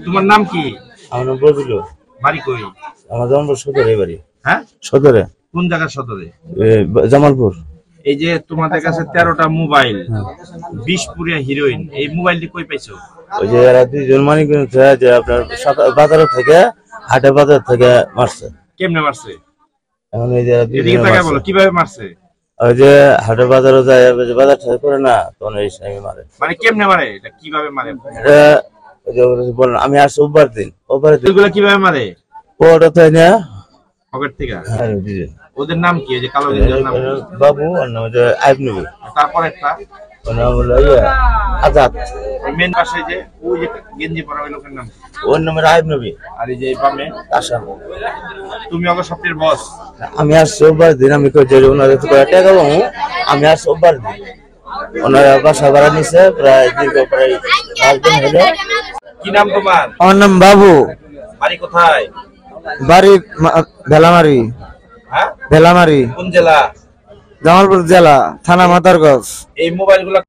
তোমার নাম কি? আমার নাম বজলু। বাড়ি কই? আমার জামালপুর সদরে বাড়ি। হ্যাঁ, সদরে। কোন জায়গার সদরে? জামালপুর। এই যে তোমাদের কাছে 13টা মোবাইল, 20 পুরিয়া হিরোইন, এই মোবাইলটি কই পাইছো? ওই যে এরা দুইজন মানিকগঞ্জ যে আপনার বাজার থেকে, হাটে বাজার থেকে মারছে। কেমনে মারছে? এখন এই যে এদিকে তাকায় বলো কিভাবে মারছে। ওই যে হাটে বাজারে যায়, বাজার থেকে করে না, তখন এই সময় মারে। মানে কেমনে মারে, এটা কিভাবে মারে? ওই যে বললাম আমি আসছি ওবার দিন এগুলো কিভাবে মারে? ওটা তাই না পকেট থেকে। হ্যাঁ, ওদের নাম কি? ওই যে কালো গেঞ্জির নাম? বাবু। ওর নাম হচ্ছে আইব নবী। তারপর একটা ওর নাম হলো আজাদ। মেন পাশে যে ওই যে গেঞ্জি পরা ওই লোকের নাম? ওর নাম আইব নবী। আর এই যে বামে আসাম। তুমি ওকে সবচেয়ে বস? আমি আসছি ওবার দিন। আমি ওনাদের টাকা পাবো। আমি আসছি ওবার দিন। ওনারা বাসা ভাড়া নিছে প্রায় দীর্ঘ প্রায় 5 দিন হলো। কি নাম তোমার? আমার নাম বাবু। বাড়ি কোথায়? বাড়ি ভেলামারি। হ্যাঁ, ভেলামারি। কোন জেলা? জামালপুর জেলা, থানা মাদারগঞ্জ। এই মোবাইল গুলা